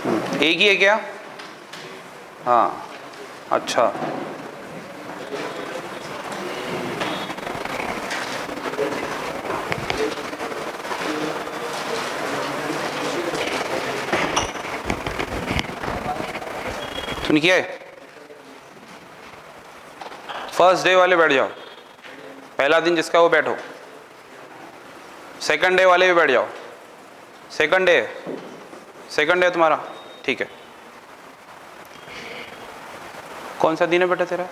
एक ही है क्या? हाँ, अच्छा। सुन किया है? फर्स्ट डे वाले बैठ जाओ, पहला दिन जिसका वो बैठो। सेकंड डे वाले भी बैठ जाओ। सेकंड डे तुम्हारा, ठीक है। कौन सा दिन है बेटा तेरा?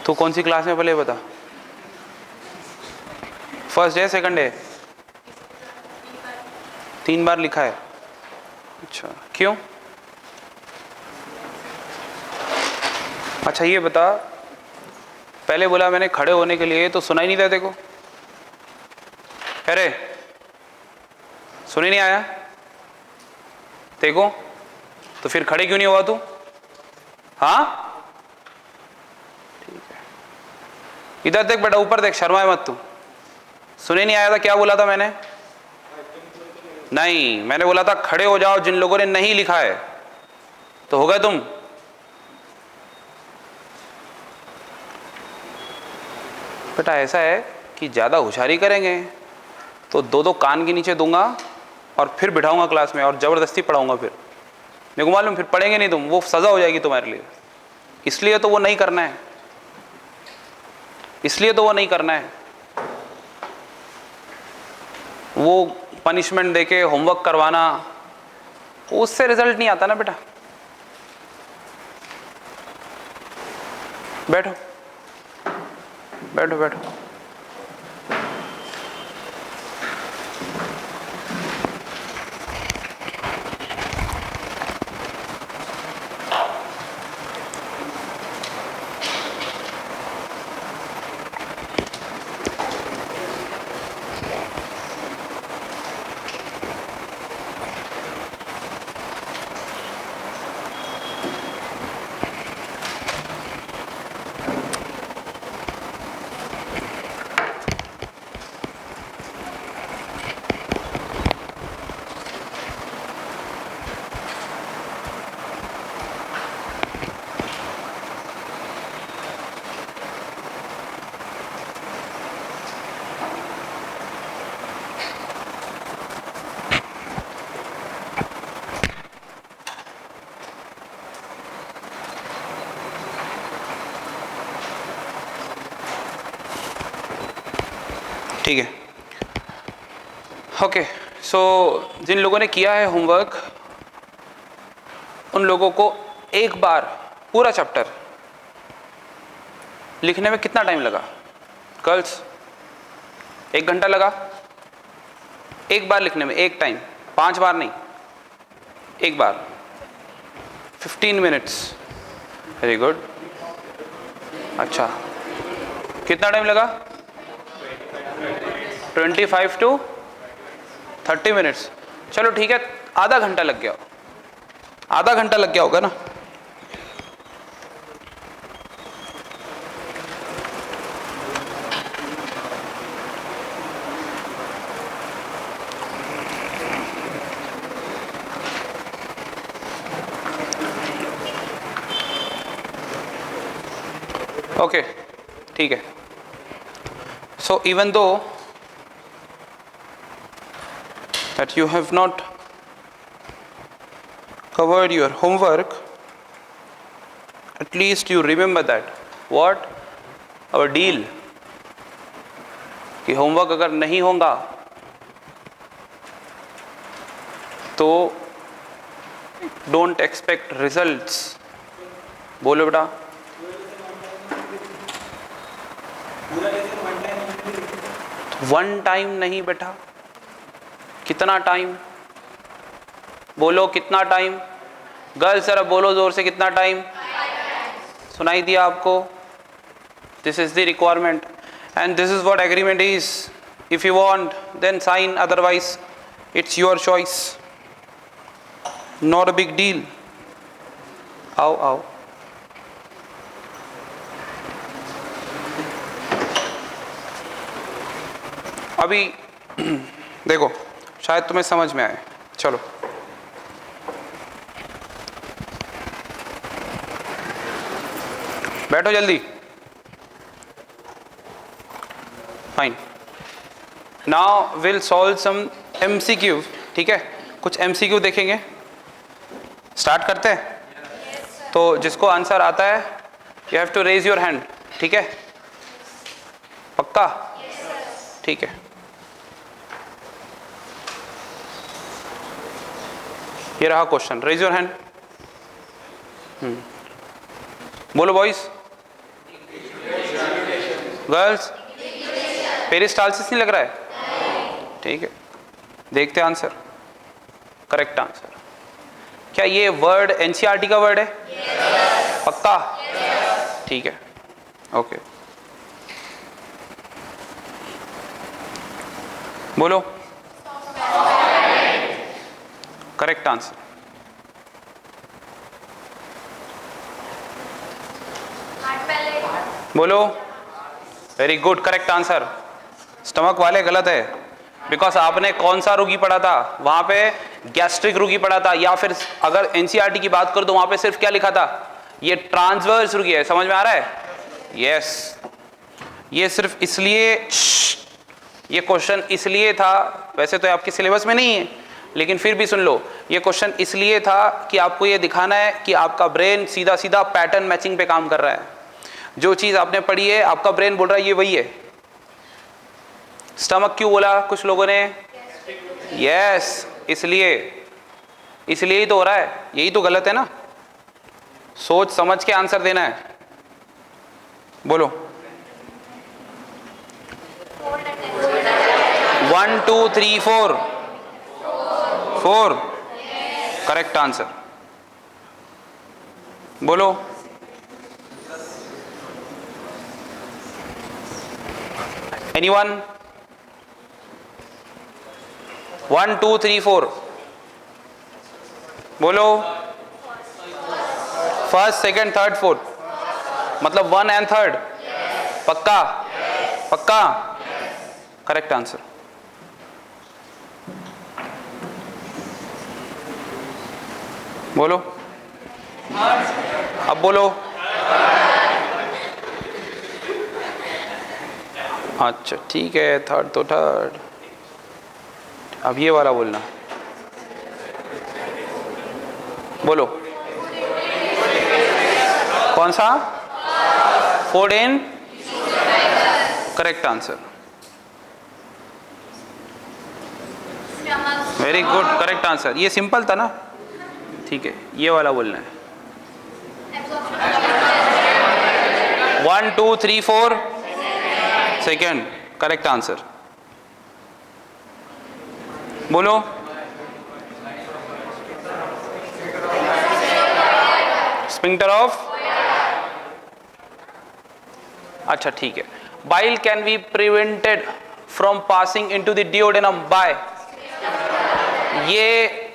तू कौन सी क्लास में पहले बता। First day second day? 3 बार लिखा है। अच्छा, क्यों? अच्छा ये बता, पहले बोला मैंने खड़े होने के लिए, तो सुना ही नहीं था देखो। अरे सुनी नहीं आया देखो, तो फिर खड़े क्यों नहीं हुआ तू? हाँ ठीक है, इधर देख बेटा, ऊपर देख, शर्माए मत तू। सुने नहीं आया था? क्या बोला था मैंने? नहीं, मैंने बोला था खड़े हो जाओ जिन लोगों ने नहीं लिखा है। तो हो गए तुम? बेटा ऐसा है कि ज़्यादा होशियारी करेंगे तो 2-2 कान के नीचे दूंगा और फिर बिठाऊंगा क्लास में और ज़बरदस्ती पढ़ाऊंगा। फिर मेरे को मालूम फिर पढ़ेंगे नहीं तुम, वो सज़ा हो जाएगी तुम्हारे लिए। इसलिए तो वो नहीं करना है, इसलिए तो वो नहीं करना है। वो पनिशमेंट देके होमवर्क करवाना, उससे रिजल्ट नहीं आता ना बेटा। बैठो बैठो बैठो। ठीक है, ओके। सो जिन लोगों ने किया है होमवर्क, उन लोगों को एक बार पूरा चैप्टर लिखने में कितना टाइम लगा? गर्ल्स, 1 घंटा लगा एक बार लिखने में, एक टाइम, 5 बार नहीं, एक बार। 15 मिनट्स, वेरी गुड। अच्छा, कितना टाइम लगा? 25 to 30 मिनट्स। चलो ठीक है, आधा घंटा लग गया, आधा घंटा लग गया होगा ना। ओके ठीक है। So even though that you have not covered your homework, at least you remember that what our deal, कि होमवर्क अगर नहीं होगा तो डोंट एक्सपेक्ट रिजल्ट्स। बोलो बेटा। वन टाइम नहीं बेटा, कितना टाइम? बोलो कितना टाइम? गर्ल्स जरा बोलो जोर से, कितना टाइम? सुनाई दिया आपको? This is the requirement and this is what agreement is. If you want then sign, otherwise it's your choice, not a big deal. आओ आओ। अभी देखो, शायद तुम्हें समझ में आए। चलो बैठो जल्दी। Fine, now will solve some MCQ। ठीक है, कुछ MCQ देखेंगे। स्टार्ट करते हैं। तो जिसको आंसर आता है you have to raise your hand. ठीक है, पक्का? ठीक है, ये रहा क्वेश्चन, रेज योर हैंड। बोलो बॉयज, गर्ल्स, पेरिस्टाल्सिस नहीं लग रहा है? ठीक है, देखते हैं आंसर। Correct answer. क्या ये वर्ड NCERT का वर्ड है? पक्का? ठीक है, ओके। बोलो। Correct answer. बोलो। Very good, correct answer. Stomach वाले गलत है, बिकॉज आपने कौन सा रोगी पढ़ा था? वहां पे गैस्ट्रिक रोगी पढ़ा था, या फिर अगर NCERT की बात करो तो वहां पे सिर्फ क्या लिखा था? ये ट्रांसवर्स रोगी है। समझ में आ रहा है? यस, ये सिर्फ इसलिए, ये क्वेश्चन इसलिए था, वैसे तो आपके सिलेबस में नहीं है, लेकिन फिर भी सुन लो, ये क्वेश्चन इसलिए था कि आपको ये दिखाना है कि आपका ब्रेन सीधा सीधा पैटर्न मैचिंग पे काम कर रहा है। जो चीज आपने पढ़ी है आपका ब्रेन बोल रहा है ये वही है। स्टमक क्यों बोला कुछ लोगों ने? यस, इसलिए ही तो हो रहा है। यही तो गलत है ना। सोच समझ के आंसर देना है। बोलो। 1 2 3 4 4 करेक्ट आंसर। बोलो। एनीवन? 1 2 3 4 बोलो। फर्स्ट, सेकंड, थर्ड, फोर्थ, मतलब 1 and 3rd? पक्का? पक्का? Correct answer. बोलो। अब बोलो। अच्छा ठीक है, थर्ड तो थर्ड। अब ये वाला बोलना। बोलो। कौन सा? फोर्डेन? Correct answer. Very good, correct answer. ये सिंपल था ना? ठीक है, ये वाला बोलना है। 1 2 3 4 सेकेंड, करेक्ट आंसर। बोलो। स्फिंक्टर ऑफ, अच्छा ठीक है। Bile can be prevented from passing into the duodenum by, ये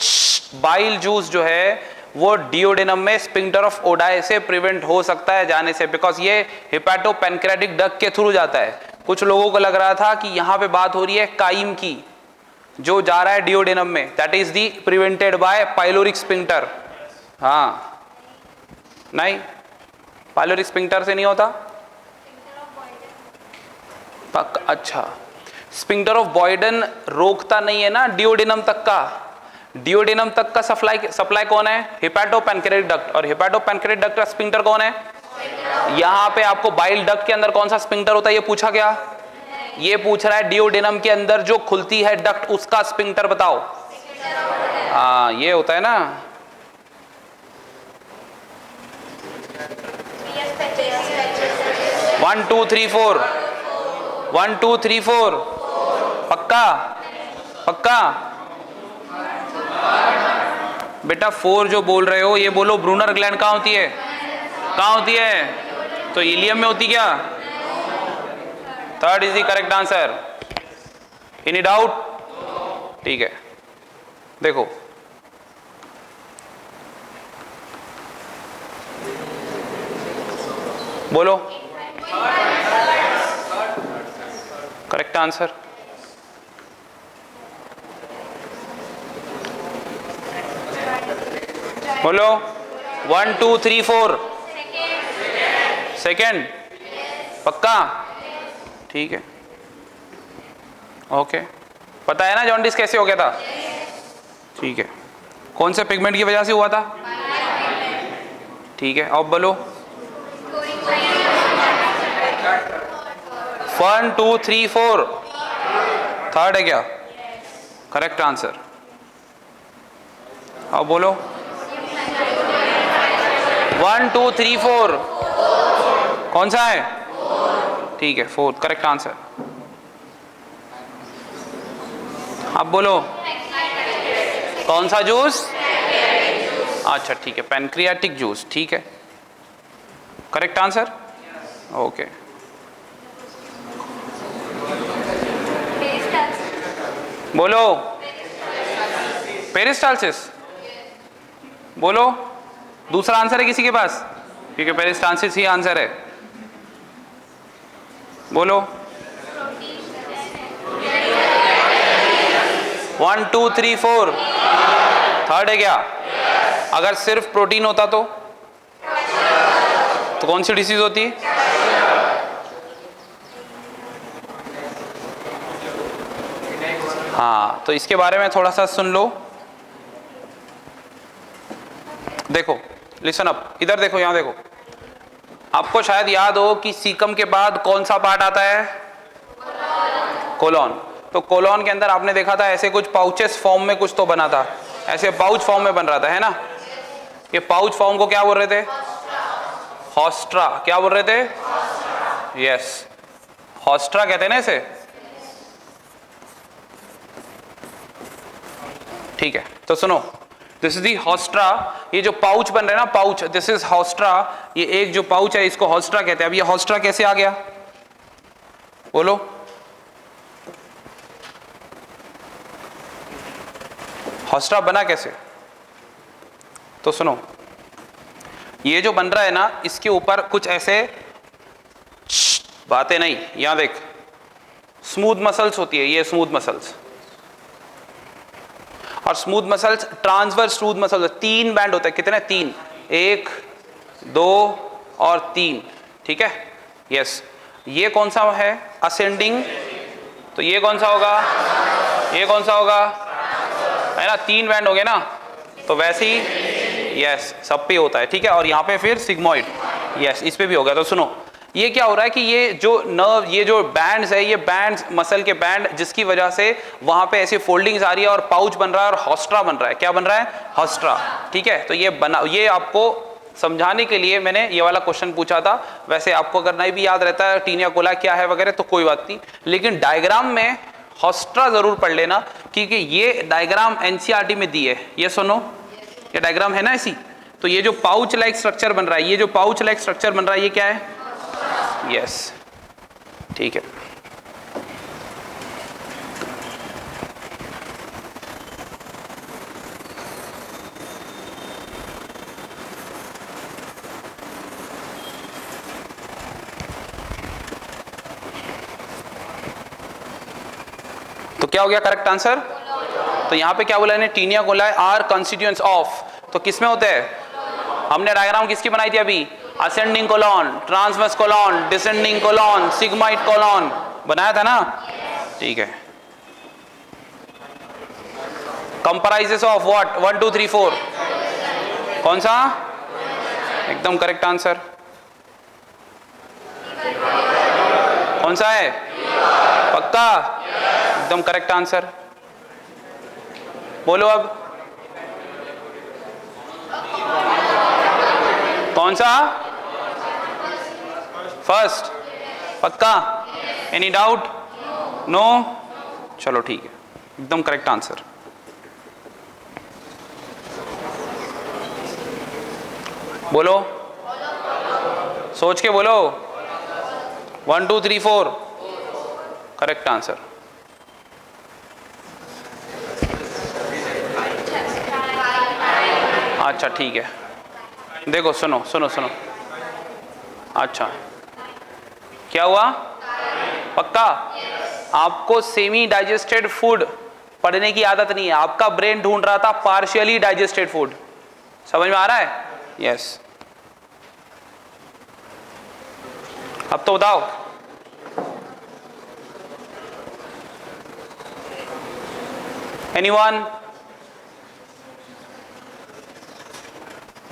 बाइल जूस जो है वो डिओडेनम में स्फिंक्टर ऑफ ओडाई से प्रिवेंट हो सकता है जाने से, बिकॉज ये हेपाटोपैनक्रेटिक डक्ट के थ्रू जाता है। कुछ लोगों को लग रहा था कि यहां पे बात हो रही है काइम की, जो जा रहा है डिओडेनम में, that is the prevented by pyloric sphincter. हाँ, नहीं, पाइलोरिक स्फिंक्टर से नहीं होता। अच्छा, स्फिंक्टर ऑफ बॉयडन रोकता नहीं है ना डिओडेनम तक का। डिओडेनम तक का सप्लाई कौन है? हेपाटोपैनक्रेटिक डक्ट। और हेपाटोपैनक्रेटिक डक्ट का स्फिंक्टर कौन है? यहां पे आपको बाइल डक्ट के अंदर कौन सा स्फिंक्टर होता है ये पूछा गया? ये पूछ रहा है डिओडेनम के अंदर जो खुलती है डक्ट उसका स्फिंक्टर बताओ। हाँ, ये होता है ना। वन टू थ्री फोर 1 2 3 4 पक्का? पक्का? बेटा 4 जो बोल रहे हो ये बोलो ब्रूनर ग्लैंड कहाँ होती है? कहाँ होती है? तो इलियम में होती क्या? Third is the correct answer. Any doubt? ठीक है, देखो बोलो। Correct answer. बोलो। 1 2 3 4 सेकेंड? पक्का? ठीक है, ओके। पता है ना जॉन्डिस कैसे हो गया था? ठीक है। कौन से पिगमेंट की वजह से हुआ था? ठीक है, अब बोलो। 1 2 3 4 थर्ड है क्या? Correct answer. अब बोलो। 1 2 3 4 कौन सा है? ठीक है, फोर्थ करेक्ट आंसर। अब बोलो। कौन सा जूस? अच्छा ठीक है, पैनक्रियाटिक जूस। ठीक है, करेक्ट आंसर। ओके, बोलो। पेरिस्टालसिस बोलो। दूसरा आंसर है किसी के पास? ठीक है, पेरिस्टालसिस ही आंसर है। बोलो। 1 2 3 4 थर्ड है क्या? अगर सिर्फ प्रोटीन होता तो कौन सी डिसीज होती? हाँ, तो इसके बारे में थोड़ा सा सुन लो। देखो, लिसन अप, इधर देखो, यहां देखो। आपको शायद याद हो कि सीकम के बाद कौन सा पार्ट आता है? कोलॉन। तो कोलॉन के अंदर आपने देखा था ऐसे कुछ पाउचेस फॉर्म में कुछ तो बना था, ऐसे पाउच फॉर्म में बन रहा था, है ना? ये पाउच फॉर्म को क्या बोल रहे थे? हॉस्ट्रा। क्या बोल रहे थे? यस, हॉस्ट्रा कहते हैं ना इसे। ठीक है, तो सुनो, दिस इज दी हॉस्ट्रा। ये जो पाउच बन रहा है ना, पाउच, दिस इज हॉस्ट्रा। ये एक जो पाउच है इसको हॉस्ट्रा कहते हैं। अब ये हॉस्ट्रा कैसे आ गया? बोलो। हॉस्ट्रा बना कैसे? तो सुनो, ये जो बन रहा है ना, इसके ऊपर कुछ ऐसे बातें नहीं, यहां देख, स्मूथ मसल्स होती है, ये स्मूथ मसल्स। और smooth muscles, transverse smooth muscles, 3 band होता है। कितने? 3, 1 2 और 3। ठीक है, यस। ये कौन सा है? असेंडिंग। तो ये कौन सा होगा? ये कौन सा होगा? है ना, 3 बैंड हो गए ना। तो वैसे ही यस, सब पे होता है। ठीक है, और यहाँ पे फिर सिग्मोइड, यस, इस पे भी हो गया। तो सुनो, ये क्या हो रहा है कि ये जो नर्व, ये जो बैंड्स है, ये बैंड्स, मसल के बैंड, जिसकी वजह से वहां पे ऐसी फोल्डिंग्स आ रही है और पाउच बन रहा है और हॉस्ट्रा बन रहा है। क्या बन रहा है? हॉस्ट्रा। ठीक है, तो ये बना, ये आपको समझाने के लिए मैंने ये वाला क्वेश्चन पूछा था। वैसे आपको अगर नहीं भी याद रहता है टीनिया कोला क्या है वगैरह तो कोई बात नहीं, लेकिन डायग्राम में हॉस्ट्रा जरूर पढ़ लेना, क्योंकि ये डायग्राम एनसीईआरटी में दी है। ये सुनो, ये डायग्राम है ना ऐसी। तो ये जो पाउच लाइक स्ट्रक्चर बन रहा है, ये जो पाउच लाइक स्ट्रक्चर बन रहा है, ये क्या है? यस, ठीक है। तो क्या हो गया करेक्ट आंसर? तो यहां पे क्या बोला है? Taenia coli are constituents of, तो किसमें होते हैं? हमने डायग्राम किसकी बनाई थी अभी? Ascending colon, transverse colon, descending colon, sigmoid colon बनाया था ना? ठीक है। Comprises of what? 1 2 3 4 कौन सा? एकदम करेक्ट आंसर। कौन सा है? पक्का? एकदम करेक्ट आंसर। बोलो अब, कौन सा? फर्स्ट? पक्का? Any doubt? नो? चलो ठीक है, एकदम करेक्ट आंसर। बोलो, सोच के बोलो। 1 2 3 4 करेक्ट आंसर। अच्छा ठीक है, देखो सुनो सुनो सुनो। अच्छा क्या हुआ? पक्का? आपको सेमी डाइजेस्टेड फूड पढ़ने की आदत नहीं है, आपका ब्रेन ढूंढ रहा था पार्शियली डाइजेस्टेड फूड। समझ में आ रहा है? यस। अब तो बताओ। एनीवन?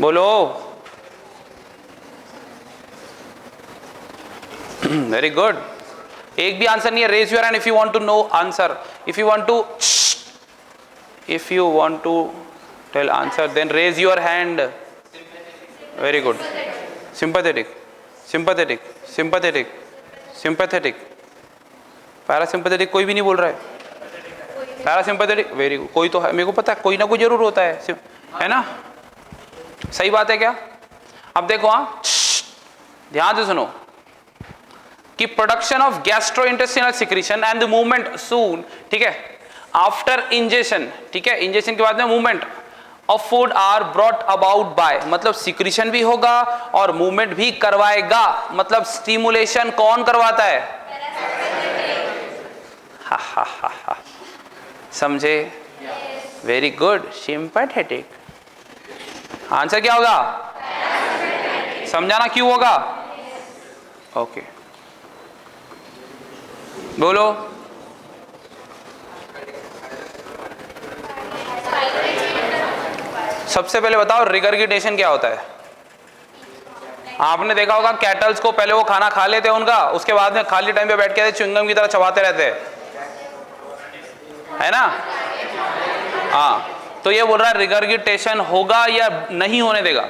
बोलो। Very good. एक भी आंसर नहीं है। Raise your hand if you want to know answer. If you want to tell answer then raise your hand. Very good. Sympathetic, sympathetic, sympathetic, sympathetic. Parasympathetic कोई भी नहीं बोल रहा है। Parasympathetic, very good. कोई तो है, मेरे को पता है कोई ना कोई जरूर होता है ना? सही बात है क्या? अब देखो, हाँ ध्यान से सुनो कि production of gastrointestinal secretion and the movement soon, ठीक है, आफ्टर इंजेशन, ठीक है, इंजेशन के बाद में movement of food are brought about by, मतलब सिक्रीशन भी होगा और मूवमेंट भी करवाएगा। मतलब स्टिमुलेशन कौन करवाता है? हा हा हा हा, समझे? Very good. सिंपैथेटिक। आंसर क्या होगा? समझाना क्यों होगा? ओके, बोलो। सबसे पहले बताओ रिगर्गिटेशन क्या होता है? आपने देखा होगा कैटल्स को पहले वो खाना खा लेते हैं उनका, उसके बाद में खाली टाइम पे बैठ के च्युइंगम की तरह चबाते रहते हैं, है ना? हाँ, तो ये बोल रहा है रिगर्गिटेशन होगा या नहीं होने देगा?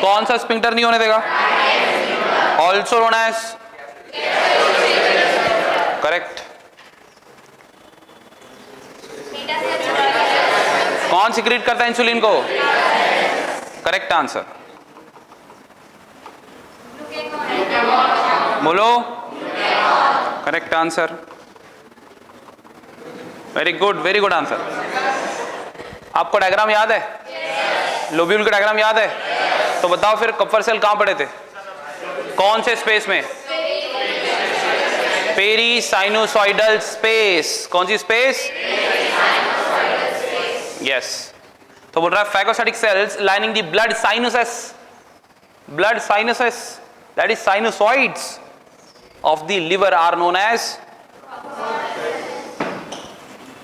कौन सा स्फिंक्टर नहीं होने देगा? Also known as, correct. कौन सिक्रीट करता है इंसुलिन को? Correct answer. बोलो। Correct answer. Very good, very good answer. आपको डायग्राम याद है? लोब्यूल का डायग्राम याद है? तो बताओ फिर कपर सेल कहां पड़े थे? कौन से स्पेस में? Perisinusoidal space. कौन सी स्पेस? यस। तो बोल रहा है phagocytic cells lining the blood sinuses, blood sinuses that is sinusoids of the liver are known as,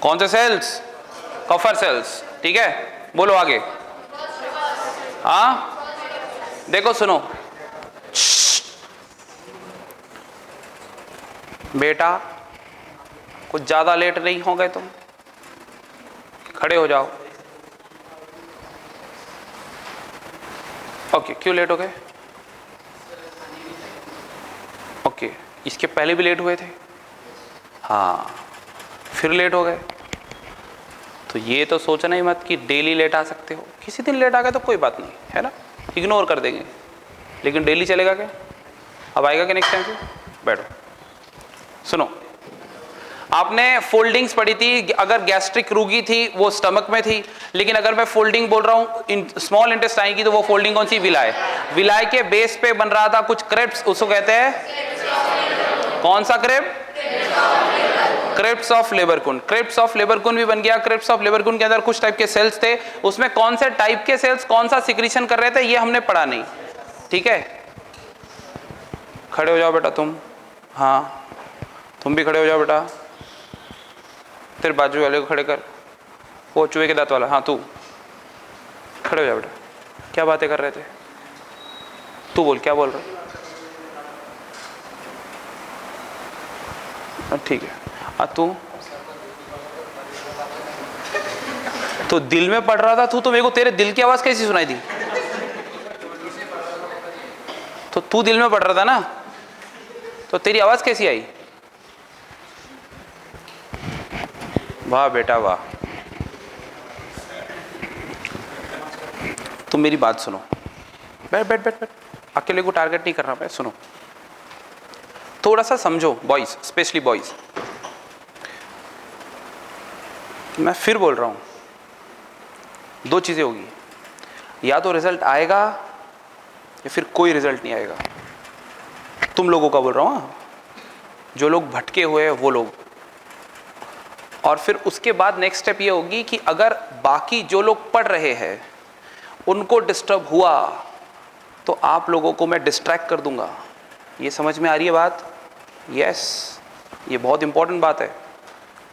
कौन से सेल्स? कफर सेल्स, ठीक है। बोलो आगे। हाँ देखो सुनो बेटा, कुछ ज्यादा लेट नहीं हो गए तुम, खड़े हो जाओ। ओके, क्यों लेट हो गए? ओके, इसके पहले भी लेट हुए थे? हाँ, फिर लेट हो गए। तो ये तो सोचना ही मत कि डेली लेट आ सकते हो। किसी दिन लेट आ गए तो कोई बात नहीं, है ना, इग्नोर कर देंगे। लेकिन डेली चलेगा क्या? अब आएगा क्या नेक्स्ट टाइम से? बैठो, सुनो। आपने फोल्डिंग्स पढ़ी थी। अगर गैस्ट्रिक रूगी थी वो स्टमक में थी, लेकिन अगर मैं फोल्डिंग बोल रहा हूं स्मॉल इंटेस्टाइन की, तो वो फोल्डिंग कौन सी? विलाय। विलाय के बेस पे बन रहा था कुछ क्रिप्स, उसको कहते हैं कौन सा crypt? Crypts of Lieberkuhn. Crypts of Lieberkuhn भी बन गया। क्रिप्स ऑफ लेबरकुंड के अंदर कुछ टाइप के सेल्स थे, उसमें कौन से टाइप के सेल्स कौन सा सिक्रीशन कर रहे थे ये हमने पढ़ा नहीं, ठीक है। खड़े हो जाओ बेटा तुम। हाँ तुम भी खड़े हो जाओ बेटा। तेरे बाजू वाले को खड़े कर, वो चूहे के दांत वाला। हाँ तू खड़े हो जा बेटा। क्या बातें कर रहे थे? तू बोल, क्या बोल रहा? ठीक है। तू तो दिल में पढ़ रहा था तू, तो मेरे को तेरे दिल की आवाज कैसी सुनाई दी? तो तू दिल में पढ़ रहा था ना, तो तेरी आवाज कैसी आई? वाह बेटा वाह। तुम मेरी बात सुनो। बैठ बैठ बैठ बैठ, अकेले को टारगेट नहीं करना है, सुनो। थोड़ा सा समझो बॉयज, स्पेशली बॉयज। मैं फिर बोल रहा हूं, दो चीजें होगी, या तो रिजल्ट आएगा या फिर कोई रिजल्ट नहीं आएगा। तुम लोगों का बोल रहा हूं, जो लोग भटके हुए हैं वो लोग। और फिर उसके बाद नेक्स्ट स्टेप ये होगी कि अगर बाकी जो लोग पढ़ रहे हैं उनको डिस्टर्ब हुआ तो आप लोगों को मैं डिस्ट्रैक्ट कर दूंगा। ये समझ में आ रही है बात? यस, ये बहुत इंपॉर्टेंट बात है,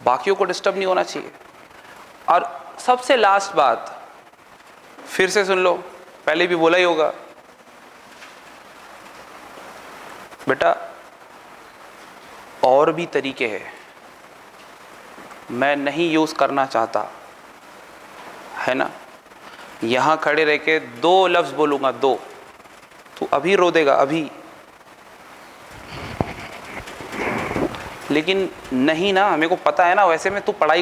बाकियों को डिस्टर्ब नहीं होना चाहिए। और सबसे लास्ट बात फिर से सुन लो, पहले भी बोला ही होगा, बेटा और भी तरीके हैं, मैं नहीं यूज करना चाहता, है ना। यहां खड़े रह के 2 लफ्ज बोलूंगा, 2, तू अभी रो देगा अभी, लेकिन नहीं ना, मेरे को पता है ना, वैसे में तू पढ़ाई